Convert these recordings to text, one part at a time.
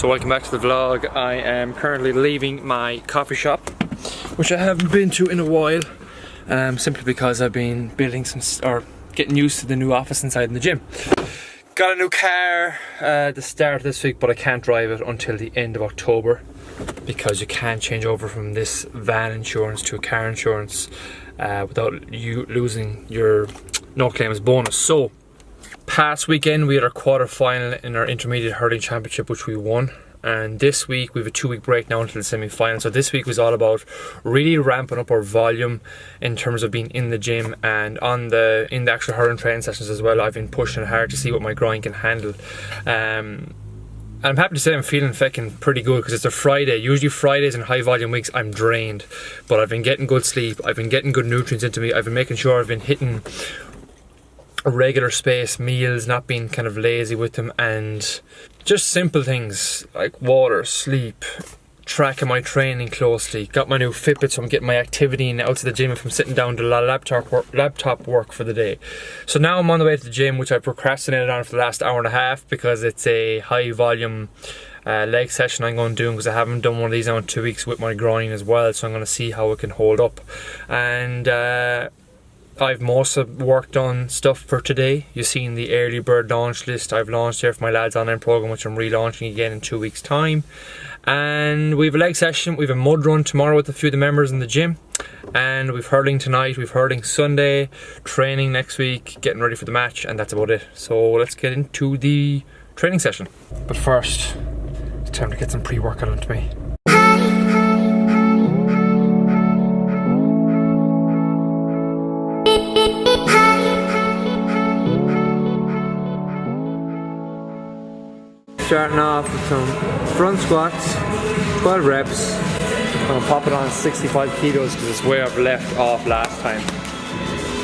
So welcome back to the vlog. I am currently leaving my coffee shop, which I haven't been to in a while, simply because I've been building getting used to the new office inside in the gym. Got a new car at the start of this week, but I can't drive it until the end of October because you can't change over from this van insurance to a car insurance without you losing your no claims bonus. So past weekend we had our quarter final in our intermediate hurling championship, which we won, and this week we have a 2-week break now until the semi-final. So this week was all about really ramping up our volume in terms of being in the gym and in the actual hurling training sessions as well. I've been pushing hard to see what my groin can handle, and I'm happy to say I'm feeling fucking pretty good because it's a Friday. Usually Fridays and high volume weeks I'm drained, but I've been getting good sleep, I've been getting good nutrients into me, I've been making sure I've been hitting regular space meals, not being kind of lazy with them, and just simple things like water, sleep, tracking my training closely. Got my new Fitbit, so I'm getting my activity in out to the gym if I'm sitting down to laptop work for the day. So now I'm on the way to the gym, which I procrastinated on for the last hour and a half because it's a high volume leg session I'm going to do, because I haven't done one of these now in 2 weeks with my groin as well, so I'm going to see how it can hold up. And I've most of worked on stuff for today. You've seen the early bird launch list I've launched here for my lads online program, which I'm relaunching again in 2 weeks time. And we have a leg session, we have a mud run tomorrow with a few of the members in the gym, and we've hurling tonight, we've hurling Sunday, training next week, getting ready for the match, and that's about it. So let's get into the training session. But first, it's time to get some pre-workout onto me. Starting off with some front squats, 12 reps. I'm going to pop it on 65 kilos because it's where I've left off last time.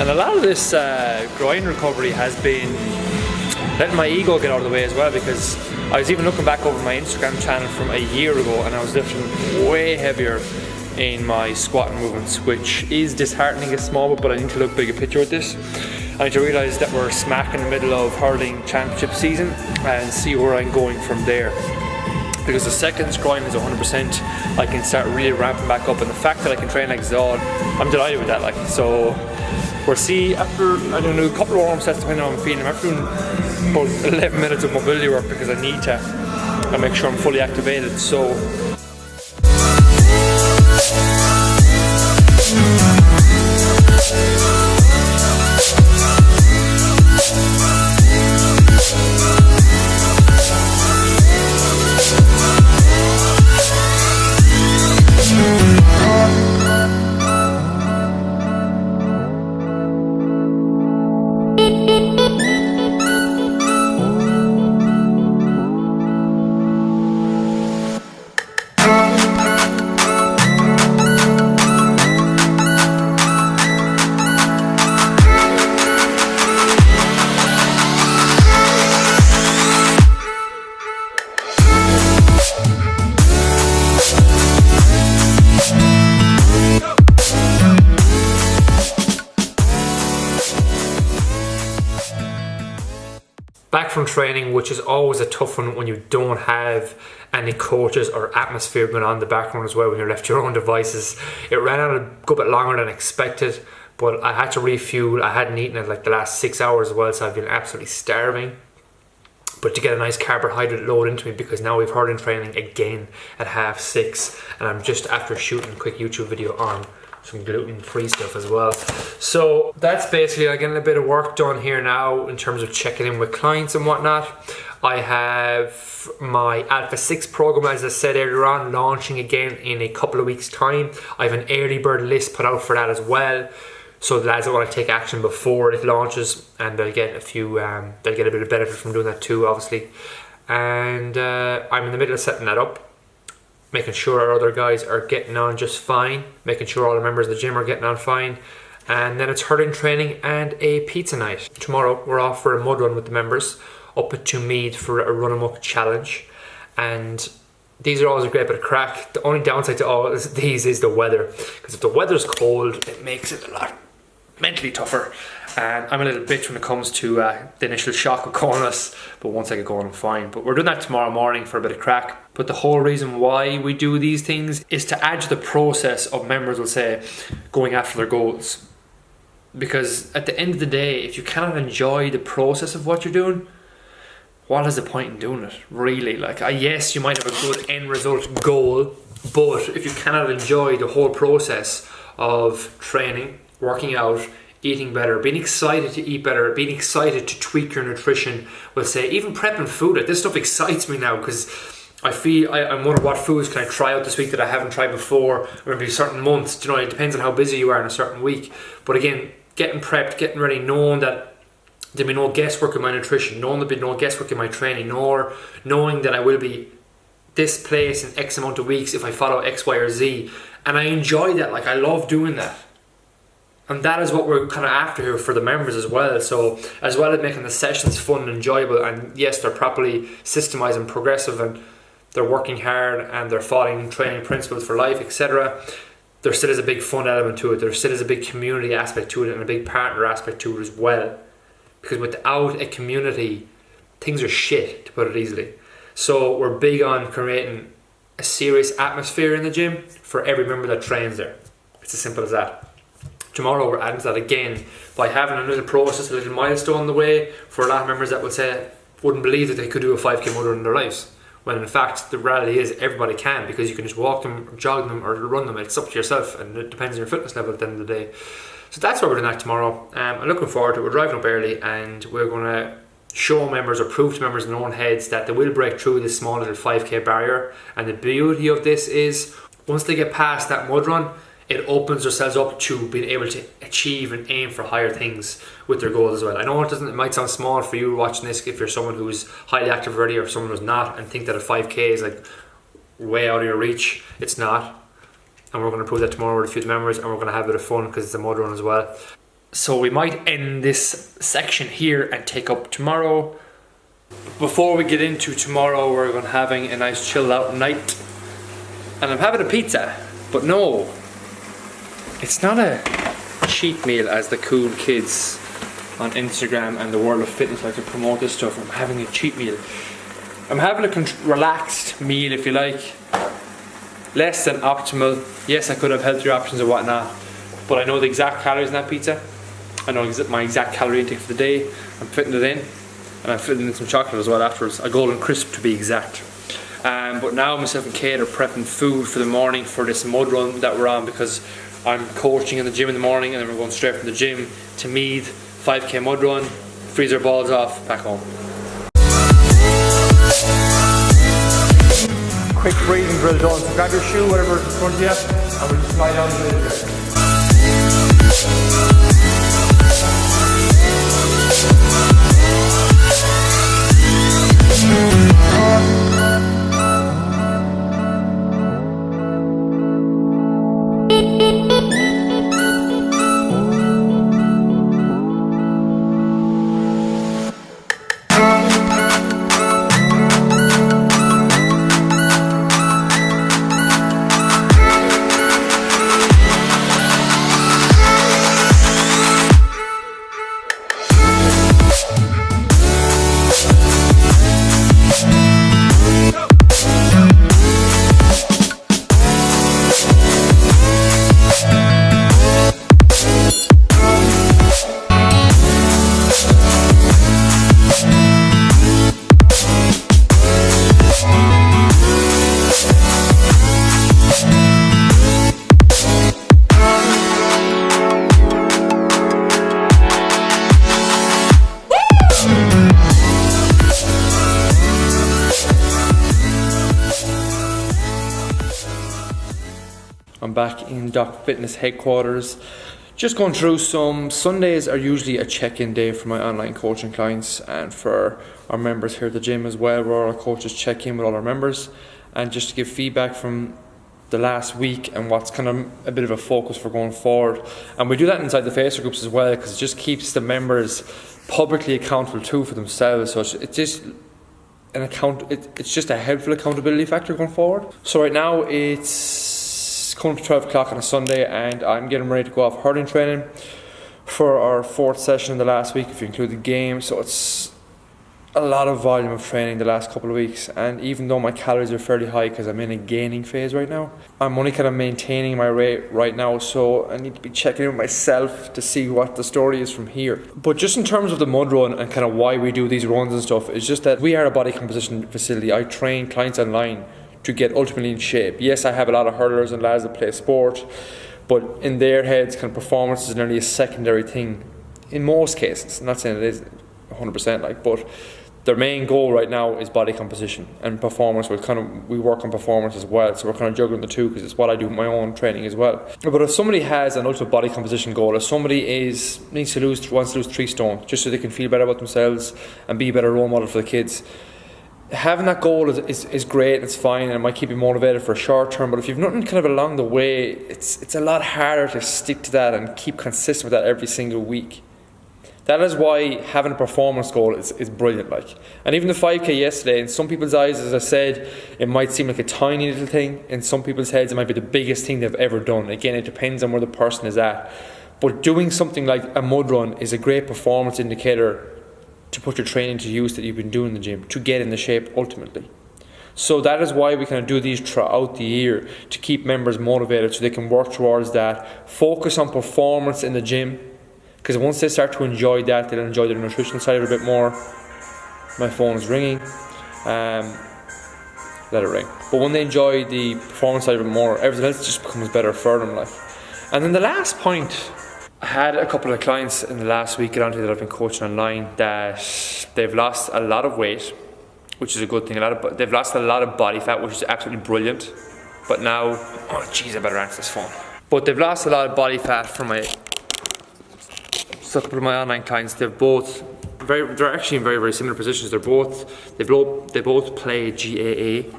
And a lot of this groin recovery has been letting my ego get out of the way as well, because I was even looking back over my Instagram channel from a year ago and I was lifting way heavier in my squatting movements, which is disheartening. It's small, but I need to look bigger picture with this. I need to realise that we're smack in the middle of hurling championship season and see where I'm going from there. Because the second groin is 100%, I can start really ramping back up, and the fact that I can train like Zod, I'm delighted with that. So we'll see after I do a couple of warm sets depending on how I'm feeling. I'm after doing about 11 minutes of mobility work because I need to make sure I'm fully activated. So back from training, which is always a tough one when you don't have any coaches or atmosphere going on in the background as well, when you're left to your own devices. It ran out a good bit longer than expected, but I had to refuel. I hadn't eaten it like the last 6 hours as well, so I've been absolutely starving. But to get a nice carbohydrate load into me, because now we've hurling training again at 6:30, and I'm just after shooting a quick YouTube video on some gluten-free stuff as well. So that's basically like getting a bit of work done here now in terms of checking in with clients and whatnot. I have my Alpha 6 program, as I said earlier on, launching again in a couple of weeks time. I have an early bird list put out for that as well, so the lads that want to take action before it launches, and they'll get they'll get a bit of benefit from doing that too, obviously. And I'm in the middle of setting that up, making sure our other guys are getting on just fine, making sure all the members of the gym are getting on fine. And then it's hurling training and a pizza night. Tomorrow we're off for a mud run with the members up at Mead for a run amok challenge. And these are always a great bit of crack. The only downside to all these is the weather, because if the weather's cold, it makes it a lot mentally tougher. And I'm a little bitch when it comes to the initial shock of coolness, but once I get going I'm fine. But we're doing that tomorrow morning for a bit of crack. But the whole reason why we do these things is to add to the process of members, will say, going after their goals. Because at the end of the day, if you cannot enjoy the process of what you're doing, what is the point in doing it, really? Like, yes, you might have a good end result goal, but if you cannot enjoy the whole process of training, working out, eating better, being excited to eat better, being excited to tweak your nutrition, we'll say, even prepping food. Like, this stuff excites me now because I feel I'm wondering what foods can I try out this week that I haven't tried before, or maybe certain months. You know, it depends on how busy you are in a certain week. But again, getting prepped, getting ready, knowing that there'll be no guesswork in my nutrition, knowing there'll be no guesswork in my training, nor knowing that I will be this place in X amount of weeks if I follow X, Y, or Z. And I enjoy that. Like, I love doing that. And that is what we're kind of after here for the members as well. So as well as making the sessions fun and enjoyable, and yes, they're properly systemized and progressive, and they're working hard and they're following training principles for life, etc., there still is a big fun element to it. There still is a big community aspect to it and a big partner aspect to it as well. Because without a community, things are shit, to put it easily. So we're big on creating a serious atmosphere in the gym for every member that trains there. It's as simple as that. Tomorrow we're adding to that again by having a little process, a little milestone on the way for a lot of members that would say, wouldn't believe that they could do a 5k mud run in their lives. When in fact the reality is everybody can, because you can just walk them, or jog them, or run them. It's up to yourself, and it depends on your fitness level at the end of the day. So that's what we're doing that tomorrow. I'm looking forward to it. We're driving up early and we're going to show members, or prove to members in their own heads, that they will break through this small little 5k barrier. And the beauty of this is, once they get past that mud run, it opens themselves up to being able to achieve and aim for higher things with their goals as well. I know it might sound small for you watching this if you're someone who's highly active already, or someone who's not, and think that a 5k is like way out of your reach. It's not. And we're going to prove that tomorrow with a few members, and we're going to have a bit of fun because it's a mud run as well. So we might end this section here and take up tomorrow. Before we get into tomorrow, we're going to having a nice chilled out night, and I'm having a pizza. But no, it's not a cheat meal as the cool kids on Instagram and the world of fitness like to promote this stuff. I'm having a cheat meal. I'm having a relaxed meal, if you like. Less than optimal. Yes, I could have healthier options and whatnot, but I know the exact calories in that pizza. I know my exact calorie intake for the day. I'm fitting it in, and I'm fitting in some chocolate as well afterwards. A golden crisp to be exact. But now myself and Kate are prepping food for the morning for this mud run that we're on, because I'm coaching in the gym in the morning, and then we're going straight from the gym to Meath, 5k mud run, freeze our balls off, back home. Quick breathing drill done. So grab your shoe, whatever in front of you, and we'll just lie down and do it. I'm back in Doc Fitness headquarters. Just going through some. Sundays are usually a check-in day for my online coaching clients and for our members here at the gym as well, where our coaches check in with all our members and just to give feedback from the last week and what's kind of a bit of a focus for going forward. And we do that inside the Facebook groups as well, because it just keeps the members publicly accountable too for themselves. So it's just it's just a helpful accountability factor going forward. So right now it's coming to 12 o'clock on a Sunday, and I'm getting ready to go off hurling training for our 4th session in the last week, if you include the game. So it's a lot of volume of training the last couple of weeks, and even though my calories are fairly high because I'm in a gaining phase right now, I'm only kind of maintaining my rate right now, so I need to be checking in with myself to see what the story is from here. But just in terms of the mud run and kind of why we do these runs and stuff, it's just that we are a body composition facility. I train clients online to get ultimately in shape. Yes, I have a lot of hurlers and lads that play sport, but in their heads, kind of performance is nearly a secondary thing in most cases. I'm not saying it is 100% like, but their main goal right now is body composition and performance. We work on performance as well, so we're kind of juggling the two because it's what I do with my own training as well. But if somebody has an ultimate body composition goal, if somebody wants to lose 3 stone just so they can feel better about themselves and be a better role model for the kids, having that goal is great, it's fine, and it might keep you motivated for a short term, but if you've nothing kind of along the way, it's a lot harder to stick to that and keep consistent with that every single week. That is why having a performance goal is brilliant. Like, and even the 5k yesterday, in some people's eyes, as I said, it might seem like a tiny little thing. In some people's heads, it might be the biggest thing they've ever done. Again, it depends on where the person is at. But doing something like a mud run is a great performance indicator to put your training to use that you've been doing in the gym to get in the shape ultimately. So that is why we kind of do these throughout the year, to keep members motivated so they can work towards that. Focus on performance in the gym, because once they start to enjoy that, they'll enjoy the nutritional side of it a bit more. My phone is ringing. Let it ring. But when they enjoy the performance side of it more, everything else just becomes better for them. Like. And then the last point, I had a couple of clients in the last week that I've been coaching online that they've lost a lot of weight, which is a good thing. They've lost a lot of body fat, which is absolutely brilliant. But now, oh jeez, I better answer this phone. But they've lost a lot of body fat from a couple of my online clients. They're actually in very, very similar positions. They both play GAA.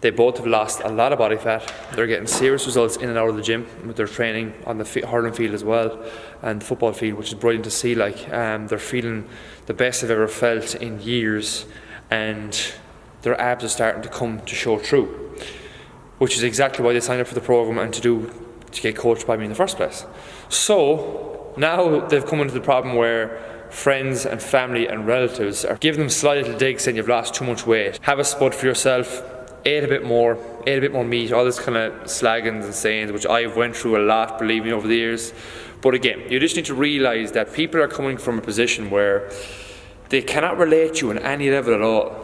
They both have lost a lot of body fat. They're getting serious results in and out of the gym with their training on the hurling field as well, and the football field, which is brilliant to see. Like, they're feeling the best they've ever felt in years, and their abs are starting to come to show through, which is exactly why they signed up for the program and to get coached by me in the first place. So now they've come into the problem where friends and family and relatives are giving them slight little digs saying you've lost too much weight. Have a spud for yourself, eat a bit more meat, all this kind of slaggings and sayings, which I've went through a lot, believe me, over the years. But again, you just need to realise that people are coming from a position where they cannot relate to you on any level at all.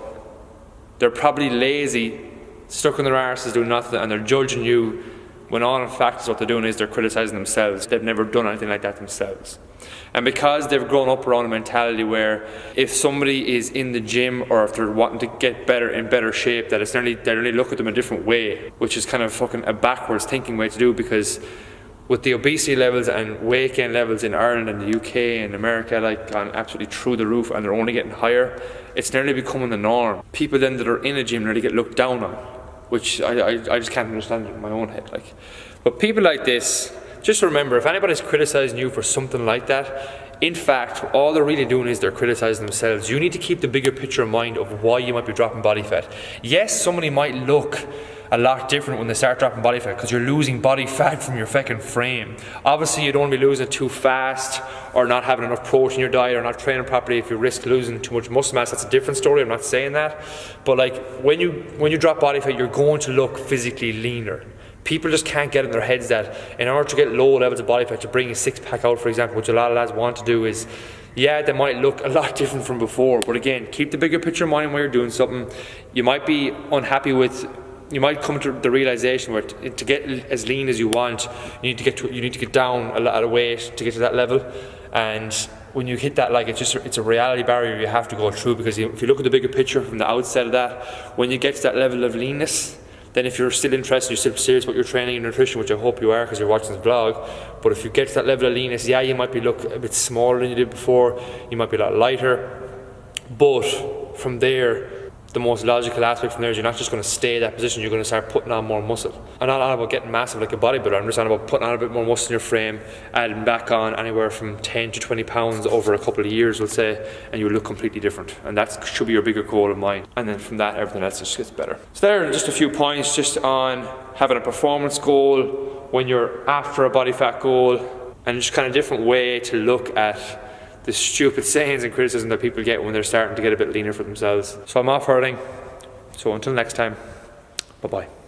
They're probably lazy, stuck in their arses doing nothing, and they're judging you when all in fact is what they're doing is they're criticising themselves. They've never done anything like that themselves. And because they've grown up around a mentality where if somebody is in the gym or if they're wanting to get in better shape, that they really look at them a different way, which is kind of fucking a backwards thinking way to do, because with the obesity levels and weight gain levels in Ireland and the UK and America, like, gone absolutely through the roof, and they're only getting higher, it's nearly becoming the norm. People then that are in a gym nearly get looked down on, which I just can't understand it in my own head. Like, but people like this, just remember, if anybody's criticising you for something like that, in fact, all they're really doing is they're criticising themselves. You need to keep the bigger picture in mind of why you might be dropping body fat. Yes, somebody might look a lot different when they start dropping body fat because you're losing body fat from your fucking frame. Obviously, you don't want to be losing it too fast or not having enough protein in your diet or not training properly. If you risk losing too much muscle mass, that's a different story. I'm not saying that. But like, when you drop body fat, you're going to look physically leaner. People just can't get in their heads that in order to get low levels of body fat, to bring a six-pack out, for example, which a lot of lads want to do, is, yeah, they might look a lot different from before. But again, keep the bigger picture in mind when you're doing something. You might be unhappy with, you might come to the realization where to get as lean as you want, you need to get down a lot of weight to get to that level. And when you hit that, like, it's a reality barrier you have to go through, because if you look at the bigger picture from the outset of that, when you get to that level of leanness, then if you're still interested, you're still serious about your training and nutrition, which I hope you are because you're watching this vlog, but if you get to that level of leanness, yeah, you might look a bit smaller than you did before, you might be a lot lighter, but from there, the most logical aspect from there is you're not just going to stay in that position, you're going to start putting on more muscle. I'm not on about getting massive like a bodybuilder, I'm just on about putting on a bit more muscle in your frame, adding back on anywhere from 10 to 20 pounds over a couple of years, let's say, and you'll look completely different. And that should be your bigger goal of mine. And then from that, everything else just gets better. So there are just a few points just on having a performance goal when you're after a body fat goal, and just kind of different way to look at the stupid sayings and criticism that people get when they're starting to get a bit leaner for themselves. So I'm off hurling. So until next time, bye bye.